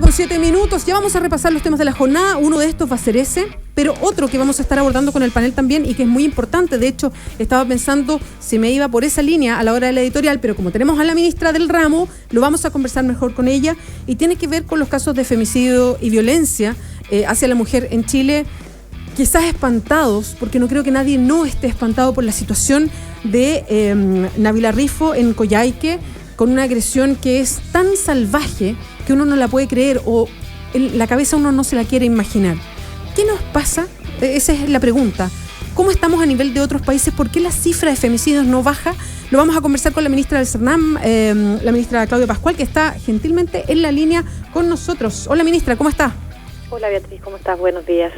1:07. Ya vamos a repasar los temas de la jornada. Uno de estos va a ser ese, pero otro que vamos a estar abordando con el panel también y que es muy importante. De hecho, estaba pensando si me iba por esa línea a la hora de la editorial, pero como tenemos a la ministra del ramo, lo vamos a conversar mejor con ella y tiene que ver con los casos de femicidio y violencia hacia la mujer en Chile. Quizás espantados, porque no creo que nadie no esté espantado por la situación de Nabila Rifo en Coyhaique, con una agresión que es tan salvaje que uno no la puede creer o en la cabeza uno no se la quiere imaginar. ¿Qué nos pasa? Esa es la pregunta. ¿Cómo estamos a nivel de otros países? ¿Por qué la cifra de femicidios no baja? Lo vamos a conversar con la ministra del CERNAM, la ministra Claudia Pascual, que está gentilmente en la línea con nosotros. Hola, ministra, ¿cómo está? Hola, Beatriz, ¿cómo estás? Buenos días.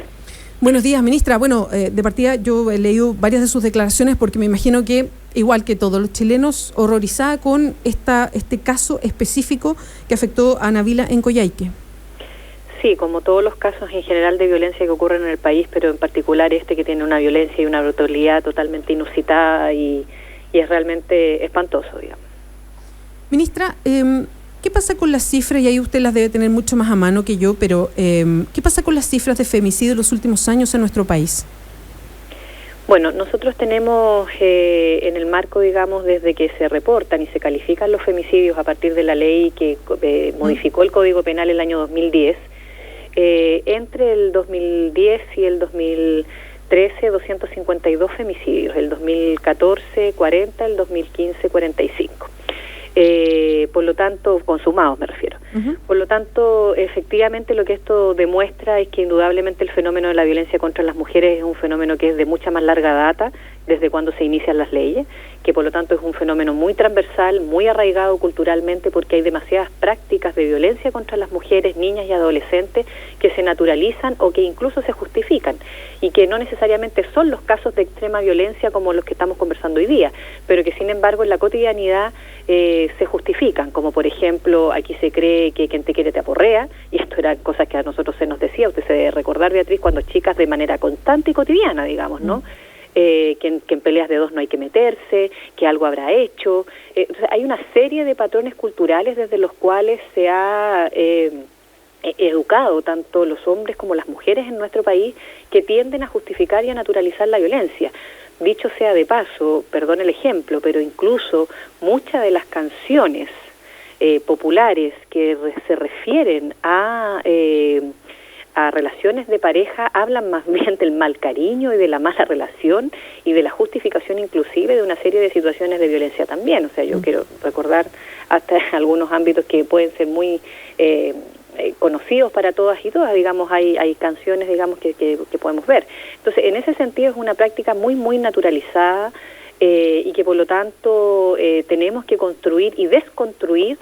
Buenos días, ministra. Bueno, de partida yo he leído varias de sus declaraciones porque me imagino que, igual que todos los chilenos, horrorizada con este caso específico que afectó a Nabila en Coyhaique. Sí, como todos los casos en general de violencia que ocurren en el país, pero en particular este que tiene una violencia y una brutalidad totalmente inusitada y es realmente espantoso, digamos. Ministra, ¿qué pasa con las cifras? Y ahí usted las debe tener mucho más a mano que yo, pero ¿qué pasa con las cifras de femicidio en los últimos años en nuestro país? Bueno, nosotros tenemos en el marco, digamos, desde que se reportan y se califican los femicidios a partir de la ley que modificó el Código Penal el año 2010, entre el 2010 y el 2013, 252 femicidios, el 2014, 40, el 2015, 45. Por lo tanto, consumados me refiero. Por lo tanto, efectivamente lo que esto demuestra es que indudablemente el fenómeno de la violencia contra las mujeres es un fenómeno que es de mucha más larga data, desde cuando se inician las leyes, que por lo tanto es un fenómeno muy transversal, muy arraigado culturalmente, porque hay demasiadas prácticas de violencia contra las mujeres, niñas y adolescentes que se naturalizan o que incluso se justifican, y que no necesariamente son los casos de extrema violencia como los que estamos conversando hoy día, pero que sin embargo en la cotidianidad se justifican, como por ejemplo, aquí se cree que quien te quiere te aporrea, y esto era cosas que a nosotros se nos decía, usted se debe recordar, Beatriz, cuando chicas de manera constante y cotidiana, digamos, ¿no? Que en peleas de dos no hay que meterse, que algo habrá hecho. Entonces hay una serie de patrones culturales desde los cuales se ha educado tanto los hombres como las mujeres en nuestro país que tienden a justificar y a naturalizar la violencia. Dicho sea de paso, perdón el ejemplo, pero incluso muchas de las canciones populares que se refieren a relaciones de pareja hablan más bien del mal cariño y de la mala relación y de la justificación inclusive de una serie de situaciones de violencia también. O sea, yo quiero recordar hasta algunos ámbitos que pueden ser muy conocidos para todas y todas, digamos, hay canciones, digamos, que podemos ver. Entonces, en ese sentido es una práctica muy, muy naturalizada y que por lo tanto tenemos que construir y desconstruir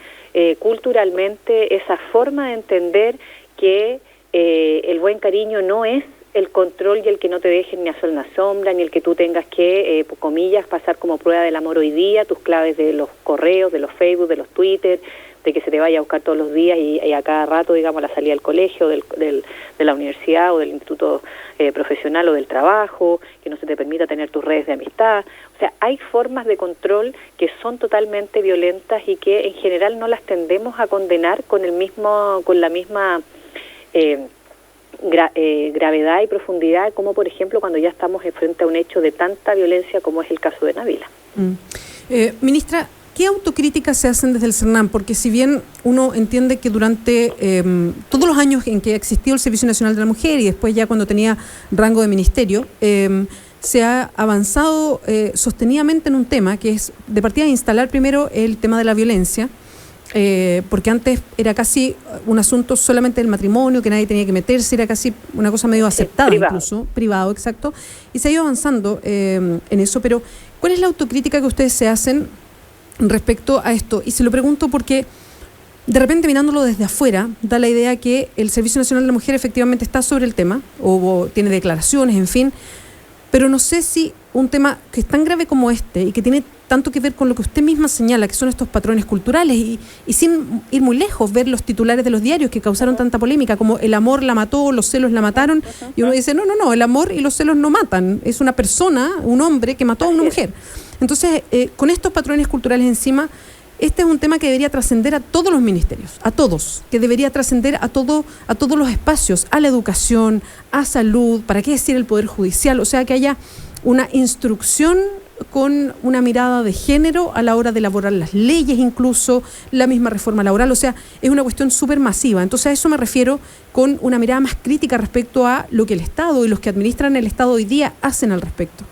culturalmente esa forma de entender que el buen cariño no es el control y el que no te dejen ni a sol ni a sombra, ni el que tú tengas que, por comillas, pasar como prueba del amor hoy día, tus claves de los correos, de los Facebook, de los Twitter, de que se te vaya a buscar todos los días y a cada rato, digamos, la salida del colegio, de la universidad o del instituto profesional o del trabajo, que no se te permita tener tus redes de amistad. O sea, hay formas de control que son totalmente violentas y que en general no las tendemos a condenar con la misma gravedad y profundidad, como por ejemplo cuando ya estamos frente a un hecho de tanta violencia como es el caso de Nabila. Ministra, ¿qué autocríticas se hacen desde el CERNAM? Porque si bien uno entiende que durante todos los años en que existió el Servicio Nacional de la Mujer y después ya cuando tenía rango de ministerio, se ha avanzado sostenidamente en un tema que es de partida de instalar primero el tema de la violencia, porque antes era casi un asunto solamente del matrimonio, que nadie tenía que meterse, era casi una cosa medio aceptada, incluso privado, exacto, y se ha ido avanzando en eso. Pero ¿cuál es la autocrítica que ustedes se hacen respecto a esto? Y se lo pregunto porque de repente mirándolo desde afuera da la idea que el Servicio Nacional de la Mujer efectivamente está sobre el tema o tiene declaraciones, en fin, pero no sé si un tema que es tan grave como este y que tiene tanto que ver con lo que usted misma señala, que son estos patrones culturales, y sin ir muy lejos, ver los titulares de los diarios que causaron tanta polémica, como el amor la mató, los celos la mataron, y uno dice, no, el amor y los celos no matan, es una persona, un hombre que mató a una mujer. Entonces, con estos patrones culturales encima, este es un tema que debería trascender a todos los ministerios, a todos, que debería trascender a todos los espacios, a la educación, a salud, ¿para qué decir el Poder Judicial? O sea, que haya una instrucción con una mirada de género a la hora de elaborar las leyes, incluso la misma reforma laboral. O sea, es una cuestión súper masiva. Entonces a eso me refiero con una mirada más crítica respecto a lo que el Estado y los que administran el Estado hoy día hacen al respecto.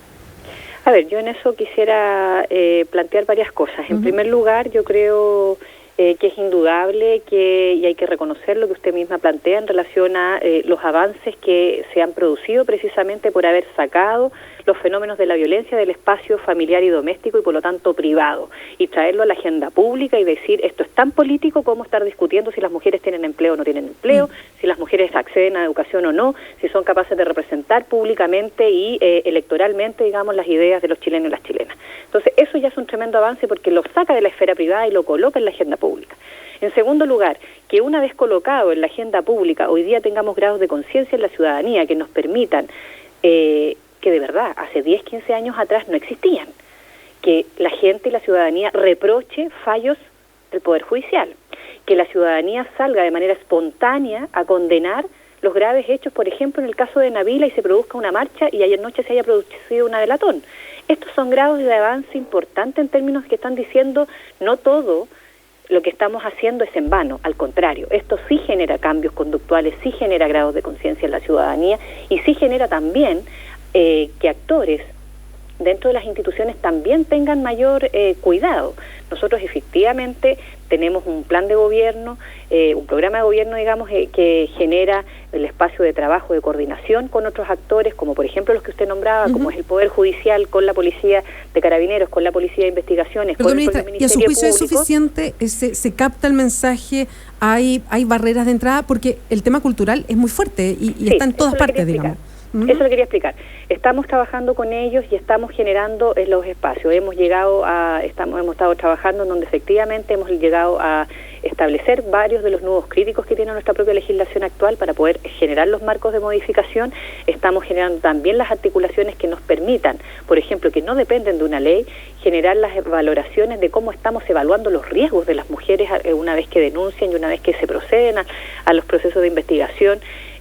A ver, yo en eso quisiera plantear varias cosas. En primer lugar, yo creo que es indudable y hay que reconocer lo que usted misma plantea en relación a los avances que se han producido precisamente por haber sacado los fenómenos de la violencia del espacio familiar y doméstico y por lo tanto privado, y traerlo a la agenda pública y decir esto es tan político como estar discutiendo si las mujeres tienen empleo o no tienen empleo, si las mujeres acceden a educación o no, si son capaces de representar públicamente y electoralmente, digamos, las ideas de los chilenos y las chilenas. Entonces eso ya es un tremendo avance porque lo saca de la esfera privada y lo coloca en la agenda pública. En segundo lugar, que una vez colocado en la agenda pública, hoy día tengamos grados de conciencia en la ciudadanía que nos permitan que de verdad hace 10, 15 años atrás no existían, que la gente y la ciudadanía reproche fallos del Poder Judicial, que la ciudadanía salga de manera espontánea a condenar los graves hechos, por ejemplo, en el caso de Nabila, y se produzca una marcha y ayer noche se haya producido una delatón. Estos son grados de avance importantes en términos que están diciendo no todo lo que estamos haciendo es en vano, al contrario, esto sí genera cambios conductuales, sí genera grados de conciencia en la ciudadanía y sí genera también que actores dentro de las instituciones también tengan mayor cuidado. Nosotros efectivamente tenemos un plan de gobierno, un programa de gobierno, digamos, que genera el espacio de trabajo, de coordinación con otros actores, como por ejemplo los que usted nombraba, como es el Poder Judicial, con la Policía de Carabineros, con la Policía de Investigaciones, con el Ministerio Público. ¿Y a su juicio es suficiente? ¿Se capta el mensaje? ¿Hay barreras de entrada? Porque el tema cultural es muy fuerte y sí, está en todas partes, digamos. Eso lo quería explicar. Estamos trabajando con ellos y estamos generando los espacios. Hemos estado trabajando en donde efectivamente hemos llegado a establecer varios de los nudos críticos que tiene nuestra propia legislación actual para poder generar los marcos de modificación. Estamos generando también las articulaciones que nos permitan, por ejemplo, que no dependen de una ley, generar las valoraciones de cómo estamos evaluando los riesgos de las mujeres una vez que denuncian y una vez que se proceden a los procesos de investigación.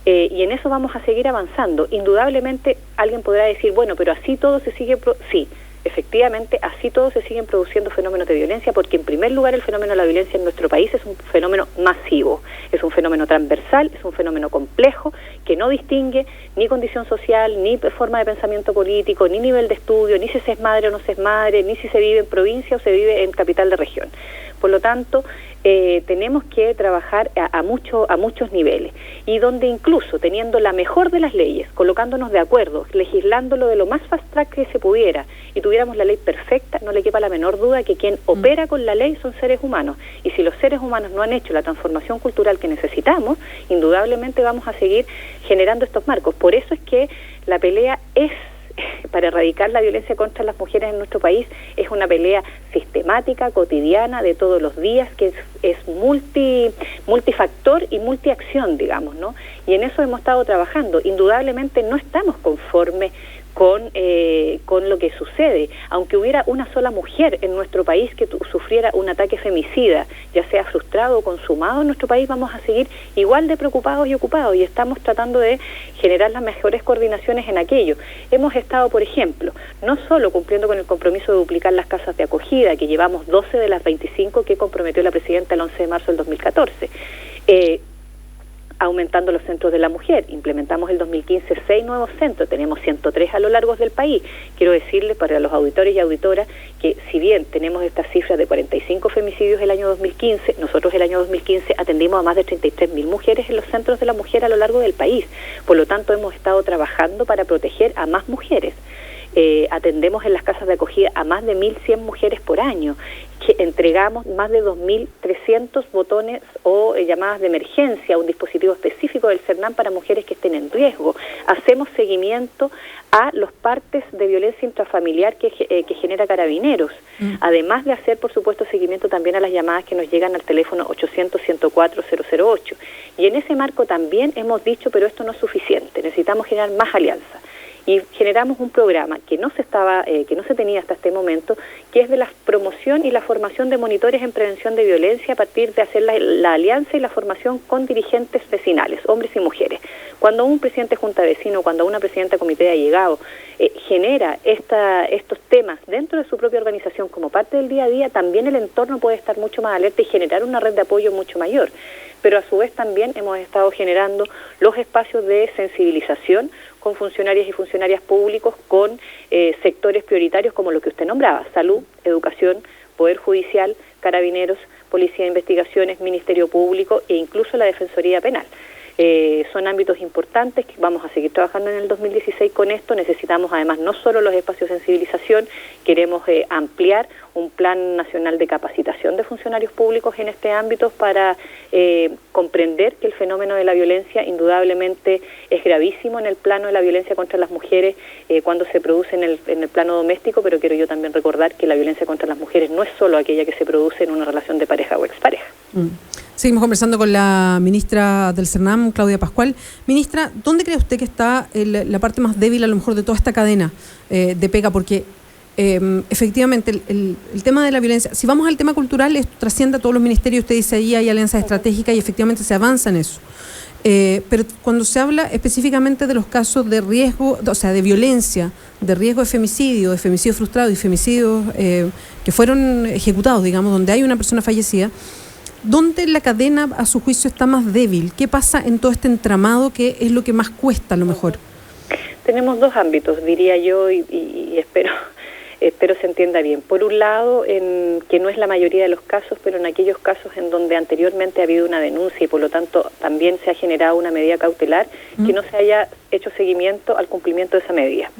Y en eso vamos a seguir avanzando. Indudablemente alguien podrá decir, bueno, pero así todo se sigue... Sí, efectivamente, así todo se siguen produciendo fenómenos de violencia, porque en primer lugar el fenómeno de la violencia en nuestro país es un fenómeno masivo, es un fenómeno transversal, es un fenómeno complejo, que no distingue ni condición social, ni forma de pensamiento político, ni nivel de estudio, ni si se es madre o no se es madre, ni si se vive en provincia o se vive en capital de región. Por lo tanto, tenemos que trabajar a muchos niveles, y donde incluso teniendo la mejor de las leyes, colocándonos de acuerdo, legislándolo de lo más fast track que se pudiera, y tuviéramos la ley perfecta, no le quepa la menor duda que quien opera con la ley son seres humanos, y si los seres humanos no han hecho la transformación cultural que necesitamos, indudablemente vamos a seguir generando estos marcos. Por eso es que la pelea para erradicar la violencia contra las mujeres en nuestro país es una pelea sistemática, cotidiana, de todos los días, que es multifactor y multiacción, digamos, ¿no? Y en eso hemos estado trabajando. Indudablemente no estamos conformes con lo que sucede. Aunque hubiera una sola mujer en nuestro país que sufriera un ataque femicida, ya sea frustrado o consumado en nuestro país, vamos a seguir igual de preocupados y ocupados, y estamos tratando de generar las mejores coordinaciones en aquello. Hemos estado, por ejemplo, no solo cumpliendo con el compromiso de duplicar las casas de acogida, que llevamos 12 de las 25 que comprometió la presidenta el 11 de marzo del 2014, aumentando los centros de la mujer. Implementamos el 2015 6 nuevos centros, tenemos 103 a lo largo del país. Quiero decirles para los auditores y auditoras que si bien tenemos estas cifras de 45 femicidios el año 2015, nosotros el año 2015 atendimos a más de 33.000 mujeres en los centros de la mujer a lo largo del país. Por lo tanto, hemos estado trabajando para proteger a más mujeres. Atendemos en las casas de acogida a más de 1.100 mujeres por año, que entregamos más de 2.300 botones o llamadas de emergencia, un dispositivo específico del CERNAM para mujeres que estén en riesgo. Hacemos seguimiento a los partes de violencia intrafamiliar que genera Carabineros, además de hacer, por supuesto, seguimiento también a las llamadas que nos llegan al teléfono 800-104-008. Y en ese marco también hemos dicho, pero esto no es suficiente, necesitamos generar más alianzas. y generamos un programa que no se tenía hasta este momento, que es de la promoción y la formación de monitores en prevención de violencia a partir de hacer la alianza y la formación con dirigentes vecinales, hombres y mujeres. Cuando un presidente de junta de vecinos, cuando una presidenta de comité de allegado genera estos temas dentro de su propia organización como parte del día a día, también el entorno puede estar mucho más alerta y generar una red de apoyo mucho mayor. Pero a su vez también hemos estado generando los espacios de sensibilización con funcionarias y funcionarias públicos, con sectores prioritarios como lo que usted nombraba: salud, educación, Poder Judicial, Carabineros, Policía de Investigaciones, Ministerio Público e incluso la Defensoría Penal. Son ámbitos importantes que vamos a seguir trabajando en el 2016 con esto. Necesitamos además no solo los espacios de sensibilización, queremos ampliar un plan nacional de capacitación de funcionarios públicos en este ámbito para comprender que el fenómeno de la violencia indudablemente es gravísimo en el plano de la violencia contra las mujeres cuando se produce en el plano doméstico, pero quiero yo también recordar que la violencia contra las mujeres no es solo aquella que se produce en una relación de pareja o expareja. Seguimos conversando con la ministra del CERNAM, Claudia Pascual. Ministra, ¿dónde cree usted que está la parte más débil a lo mejor de toda esta cadena de pega? Porque efectivamente el tema de la violencia, si vamos al tema cultural, esto trasciende a todos los ministerios. Usted dice ahí hay alianzas estratégicas y efectivamente se avanza en eso. Pero cuando se habla específicamente de los casos de riesgo, o sea, de violencia, de riesgo de femicidio frustrado y femicidios que fueron ejecutados, digamos, donde hay una persona fallecida, ¿dónde la cadena, a su juicio, está más débil? ¿Qué pasa en todo este entramado que es lo que más cuesta a lo mejor? Tenemos dos ámbitos, diría yo, y espero se entienda bien. Por un lado, que no es la mayoría de los casos, pero en aquellos casos en donde anteriormente ha habido una denuncia y por lo tanto también se ha generado una medida cautelar, que no se haya hecho seguimiento al cumplimiento de esa medida.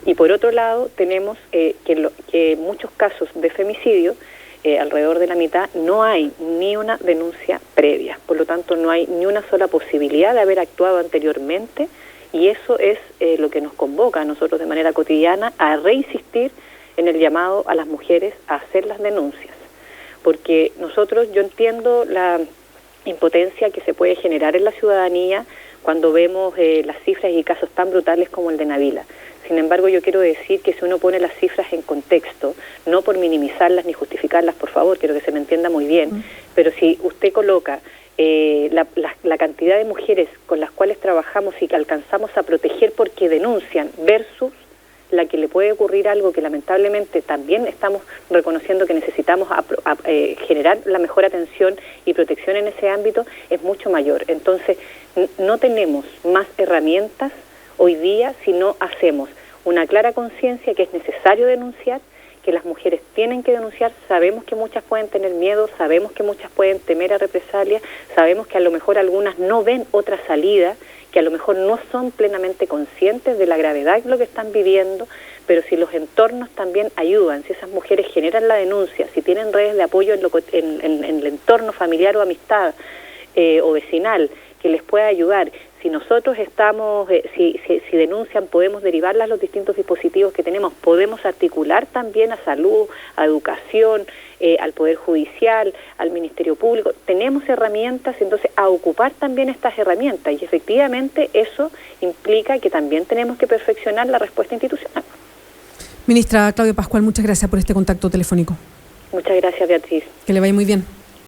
Y por otro lado, tenemos que muchos casos de femicidio, alrededor de la mitad, no hay ni una denuncia previa. Por lo tanto, no hay ni una sola posibilidad de haber actuado anteriormente, y eso es lo que nos convoca a nosotros de manera cotidiana a reinsistir en el llamado a las mujeres a hacer las denuncias. Porque yo entiendo la impotencia que se puede generar en la ciudadanía cuando vemos las cifras y casos tan brutales como el de Nabila. Sin embargo, yo quiero decir que si uno pone las cifras en contexto, no por minimizarlas ni justificarlas, por favor, quiero que se me entienda muy bien, pero si usted coloca la cantidad de mujeres con las cuales trabajamos y que alcanzamos a proteger porque denuncian versus la que le puede ocurrir algo que lamentablemente también estamos reconociendo que necesitamos generar la mejor atención y protección en ese ámbito, es mucho mayor. Entonces, no tenemos más herramientas hoy día si no hacemos una clara conciencia que es necesario denunciar, que las mujeres tienen que denunciar. Sabemos que muchas pueden tener miedo, sabemos que muchas pueden temer a represalias, sabemos que a lo mejor algunas no ven otra salida, que a lo mejor no son plenamente conscientes de la gravedad de lo que están viviendo, pero si los entornos también ayudan, si esas mujeres generan la denuncia, si tienen redes de apoyo en el entorno familiar o amistad o vecinal que les pueda ayudar, si nosotros estamos, si denuncian, podemos derivarlas a los distintos dispositivos que tenemos, podemos articular también a salud, a educación, al Poder Judicial, al Ministerio Público. Tenemos herramientas, entonces, a ocupar también estas herramientas, y efectivamente eso implica que también tenemos que perfeccionar la respuesta institucional. Ministra Claudia Pascual, muchas gracias por este contacto telefónico. Muchas gracias, Beatriz. Que le vaya muy bien.